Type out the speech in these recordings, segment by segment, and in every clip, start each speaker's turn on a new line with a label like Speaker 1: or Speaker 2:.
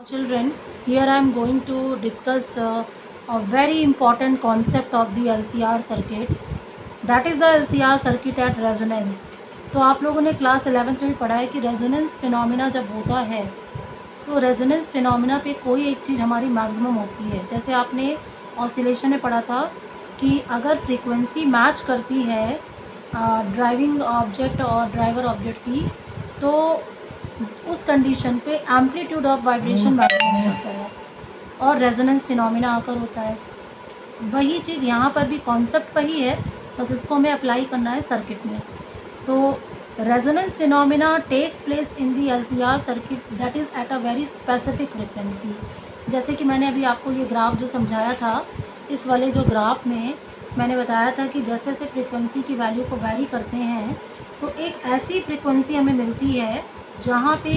Speaker 1: Children, here I am going to discuss a very important concept of the LCR circuit, that is the LCR circuit at resonance. तो आप लोगों ने class 11th में पढ़ा है कि रेजोनेंस फिनोमिना जब होता है तो रेजोनेंस फिनोमिना पे कोई एक चीज़ हमारी मैक्सिमम होती है। जैसे आपने ऑसिलेशन में पढ़ा था कि अगर फ्रीक्वेंसी मैच करती है ड्राइविंग ऑब्जेक्ट और ड्राइवर ऑब्जेक्ट की, तो उस कंडीशन पे एम्पलीट्यूड ऑफ वाइब्रेशन मैक्सिमम होता है और रेजोनेंस फिनोमिना आकर होता है। वही चीज़ यहाँ पर भी कॉन्सेप्ट वही है, बस इसको हमें अप्लाई करना है सर्किट में। तो resonance phenomena takes place in the LCR circuit that is at a very specific frequency. जैसे कि मैंने अभी आपको ये ग्राफ जो समझाया था, इस वाले जो ग्राफ में मैंने बताया था कि जैसे जैसे फ्रिक्वेंसी की वैल्यू को वैरी करते हैं तो एक ऐसी फ्रिक्वेंसी हमें मिलती है जहाँ पे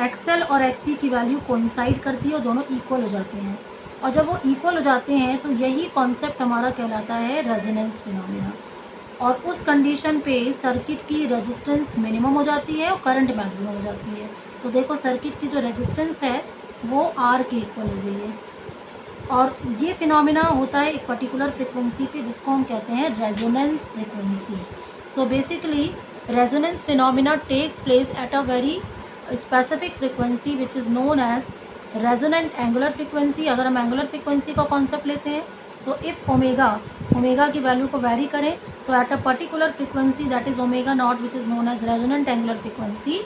Speaker 1: एक्सएल और एक्सी की वैल्यू कोइंसाइड करती है और दोनों इक्वल हो जाते हैं। और जब वो इक्वल हो जाते हैं तो यही कॉन्सेप्ट हमारा कहलाता है रेजोनेंस फिनोमिना। और उस कंडीशन पे सर्किट की रेजिस्टेंस मिनिमम हो जाती है और करंट मैक्सिमम हो जाती है। तो देखो सर्किट की जो रेजिस्टेंस है वो आर के इक्वल हो गई है। और ये फिनोमिना होता है एक पर्टिकुलर फ्रिक्वेंसी पे जिसको हम कहते हैं resonance frequency. So basically resonance phenomena takes place at a very specific frequency which is known as resonant angular frequency. अगर हम एंगुलर फ्रिक्वेंसी का कॉन्सेप्ट लेते हैं तो इफ़ ओमेगा की वैल्यू को वैरी करें तो at a particular frequency that is omega not which is known as resonant angular frequency,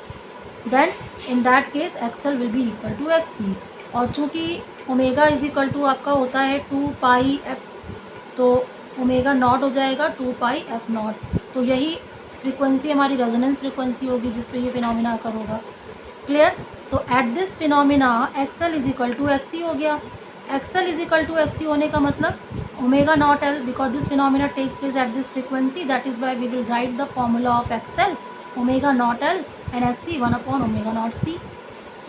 Speaker 1: then in that case XL will be equal to XC. और चूँकि ओमेगा इज इक्वल टू आपका होता है 2 pi F, तो omega not हो जाएगा 2 pi F not. तो यही फ्रीक्वेंसी हमारी रेजोनेंस फ्रीक्वेंसी होगी जिस पे ये फिनोमिना अकर होगा। क्लियर? तो at this phenomena XL is equal to XC हो गया। XL is equal to XC होने का मतलब omega not L, because this phenomena takes place at this frequency, that is why we will write the formula of XL omega not L and xc 1 upon omega naught c.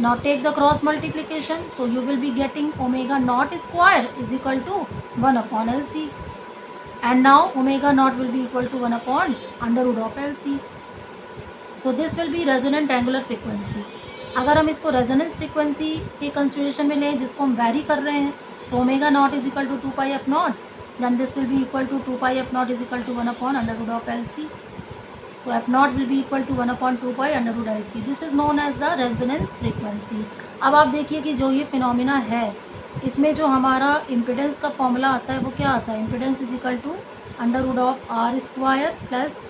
Speaker 1: Now take the cross multiplication, so you will be getting omega naught square is equal to 1 upon lc, and now omega naught will be equal to 1 upon under root of lc. So this will be resonant angular frequency. अगर हम इसको resonance frequency के consideration में लें जिसको हम vary कर रहे हैं, तो omega naught is equal to 2 pi F naught, then this will be equal to 2 pi F naught is equal to 1 upon under root of LC. तो F naught will be equal to 1 upon 2 pi under root L C. This is known as the resonance frequency. अब आप देखिए कि जो ये phenomena है इसमें जो हमारा इम्पिडेंस का फॉर्मूला आता है वो क्या आता है, impedance is equal to under root of R square plus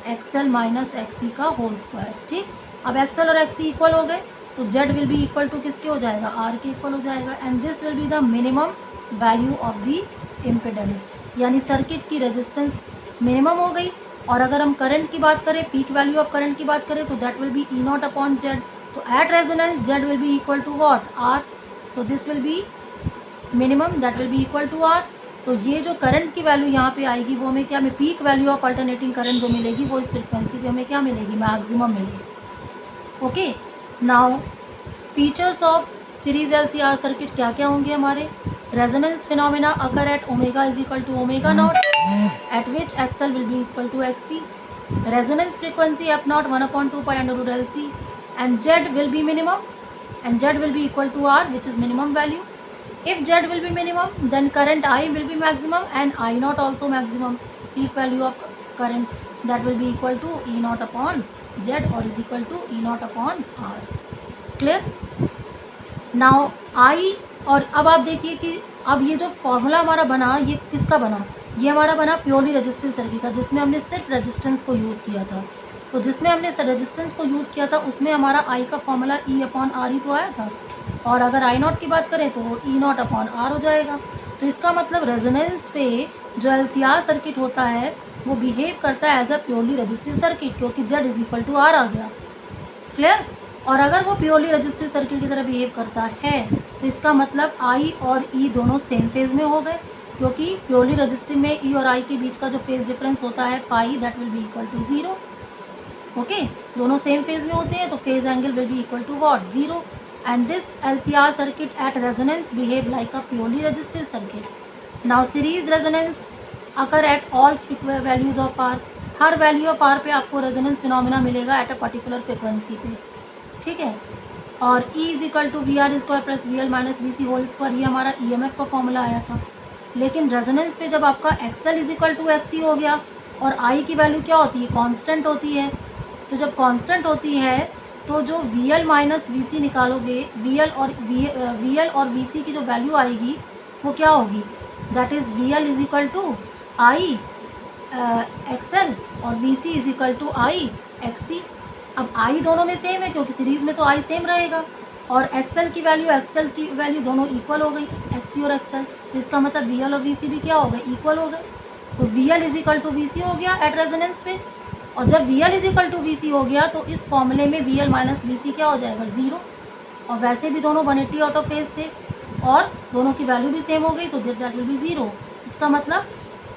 Speaker 1: XL minus XC का होल स्क्वायर। ठीक, अब एक्सएल और एक्सी इक्वल हो गए तो Z will be equal to किसके हो जाएगा, आर के इक्वल हो जाएगा, and this will be the minimum value of the impedance. यानी सर्किट की रेजिस्टेंस मिनिमम हो गई। और अगर हम करंट की बात करें, पीक वैल्यू ऑफ करंट की बात करें, तो that will be E naught upon Z. तो at resonance Z will be equal to what, R. तो this will be minimum, that will be equal to R. तो ये जो करंट की वैल्यू यहाँ पे आएगी वो हमें क्या, हमें peak value of alternating current जो मिलेगी वो इस फ्रिक्वेंसी पे हमें क्या मिलेगी, मैक्सिमम मिलेगी। Okay, now features of series LCR circuit क्या क्या होंगे हमारे। Resonance phenomena occur at omega is equal to omega not at which XL will be equal to XC. Resonance frequency F naught 1 upon 2 pi under root LC, and Z will be minimum, and Z will be equal to R, which is minimum value. If Z will be minimum, then current I will be maximum and I naught also maximum. Peak value of current that will be equal to E naught upon Z or is equal to E naught upon R. Clear? Now I, और अब आप देखिए कि अब ये जो formula हमारा बना ये किसका बना, ये हमारा बना प्योरली रजिस्टिव सर्किट का, जिसमें हमने सिर्फ रेजिस्टेंस को यूज़ किया था। तो जिसमें हमने रेजिस्टेंस को यूज़ किया था उसमें हमारा आई का फॉर्मूला ई अपॉन आर ही तो आया था, और अगर आई नॉट की बात करें तो वो ई नॉट अपॉन आर हो जाएगा। तो इसका मतलब रेजोनेंस पे जो LCR सर्किट होता है वो बिहेव करता है as a purely resistive circuit, क्योंकि Z is equal to R आ गया। क्लियर? और अगर वो प्योरली रजिस्टिव सर्किट की तरह बिहेव करता है तो इसका मतलब आई और ई दोनों सेम फेज में हो गए, क्योंकि प्योरली रजिस्टिव में ई और आई के बीच का जो फेज डिफरेंस होता है pi, that will be equal to 0। Okay, दोनों सेम फेज में होते हैं तो phase angle will be equal to what, 0। And this LCR circuit at resonance behave like a purely resistive circuit. Now series resonance occur at all values of R. हर value of R पे आपको resonance phenomena मिलेगा at a particular frequency पे। ठीक है, और E is equal to we are square plus V L minus V C whole square, ये हमारा EMF का फॉर्मूला आया था। लेकिन रेजोनेंस पे जब आपका XL is equal to XC हो गया और I की वैल्यू क्या होती है, कांस्टेंट होती है, तो जब कांस्टेंट होती है तो जो VL माइनस VC निकालोगे, VL और VC की जो वैल्यू आएगी वो क्या होगी, that is VL is equal to I XL और VC is equal to I XC। अब I दोनों में सेम है क्योंकि सीरीज़ में तो I सेम रहेगा, और XL की वैल्यू दोनों इक्वल हो गई, XC और XL, तो इसका मतलब VL और VC भी क्या हो गए, इक्वल हो गए। तो VL is equal to VC हो गया एट रेजोनेंस पे, और जब VL is equal to VC हो गया तो इस फॉर्मूले में VL माइनस VC क्या हो जाएगा, 0। और वैसे भी दोनों 180 आउट ऑफ फेज थे और दोनों की वैल्यू भी सेम हो गई, तो दैट विल बी 0। इसका मतलब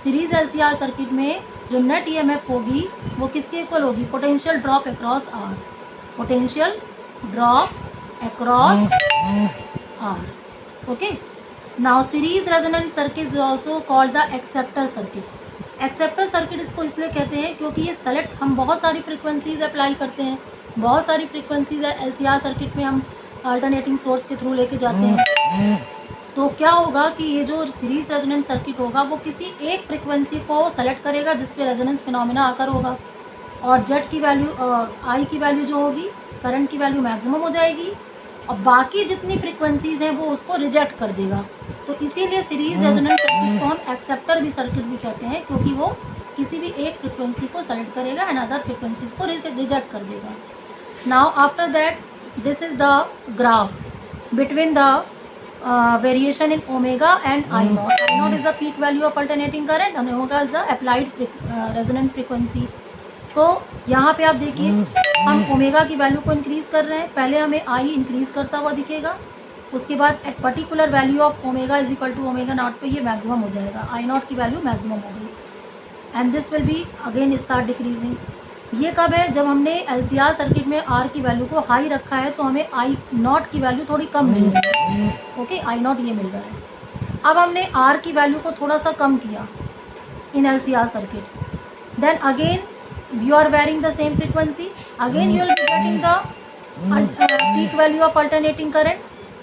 Speaker 1: सीरीज LCR सर्किट में जो नेट EMF होगी वो किसके इक्वल होगी, potential drop across R, potential drop across R। Okay, now series resonant circuit is also called the acceptor circuit. Acceptor circuit इसको इसलिए कहते हैं क्योंकि ये सेलेक्ट, हम बहुत सारी फ्रिक्वेंसीज अप्लाई करते हैं, बहुत सारी फ्रिक्वेंसीज LCR सर्किट में हम अल्टरनेटिंग सोर्स के थ्रू लेके जाते हैं। तो क्या होगा कि ये जो सीरीज रेजोनेंट सर्किट होगा वो किसी एक फ्रिक्वेंसी को सेलेक्ट करेगा जिस पे रेजोनेंस फिनोमेना आकर होगा, और जेड की वैल्यू आई की वैल्यू जो होगी, करंट की वैल्यू मैक्सिमम हो जाएगी, और बाकी जितनी फ्रिक्वेंसीज हैं वो उसको रिजेक्ट कर देगा। तो इसीलिए सीरीज रेजोनेंट सर्किट को हम एक्सेप्टर भी सर्किट भी कहते हैं, क्योंकि वो किसी भी एक फ्रिक्वेंसी को सेलेक्ट करेगा एंड अदर फ्रिक्वेंसीज को रिजेक्ट कर देगा। Now after that this is the graph between the variation in omega and I naught. I naught is the peak value of alternating current and omega is the applied resonant frequency. तो यहाँ पे आप देखिए हम omega की value को increase कर रहे हैं, पहले हमें आई इंक्रीज़ करता हुआ दिखेगा, उसके बाद at particular value of omega is equal to omega not पे ये मैक्सिमम हो जाएगा, आई नॉट की वैल्यू मैक्सिमम हो गई and this will be again start decreasing. ये कब है, जब हमने LCR सर्किट में R की वैल्यू को हाई रखा है तो हमें आई नॉट की वैल्यू थोड़ी कम मिल रही है। ओके, आई नॉट ये मिल रहा है। अब हमने R की वैल्यू को थोड़ा सा कम किया in LCR circuit, then again you are varying the same frequency, again you will be getting the peak value of alternating current,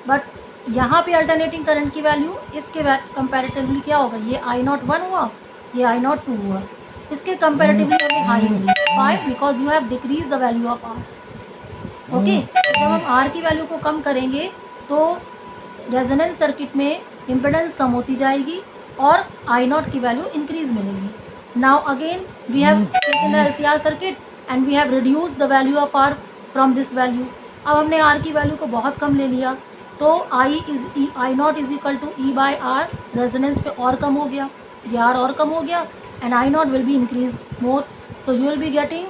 Speaker 1: but यहाँ पे अल्टरनेटिंग करंट की वैल्यू इसके कंपैरेटिवली क्या होगा, ये आई नॉट 1 हुआ, ये आई नॉट 2 हुआ, इसके कंपैरेटिवली हमें हाई मिली। Why, because you have decrease the value of R। Okay, जब हम R की वैल्यू को कम करेंगे तो रेजोनेंस सर्किट में इम्पिडेंस कम होती जाएगी और आई नॉट की वैल्यू इंक्रीज मिलेगी। Now again we have taken the LCR circuit and we have reduce the value of R from this value. अब हमने R की वैल्यू को बहुत कम ले लिया तो I naught is equal to E by R, resonance पे और कम हो गया, ये R और कम हो गया and I naught will be increased more, so you will be getting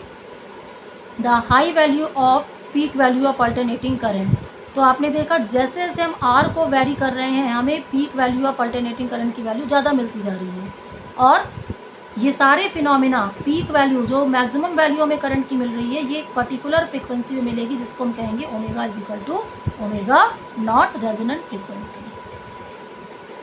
Speaker 1: the high value of peak value of alternating current। तो आपने देखा जैसे जैसे हम R को वेरी कर रहे हैं हमें peak value of alternating current की वैल्यू ज़्यादा मिलती जा रही है, और ये सारे फिनोमिना पीक वैल्यू जो मैक्सिमम वैल्यू हमें करंट की मिल रही है ये एक पर्टिकुलर फ्रिक्वेंसी में मिलेगी जिसको हम कहेंगे omega is equal to omega not resonant frequency.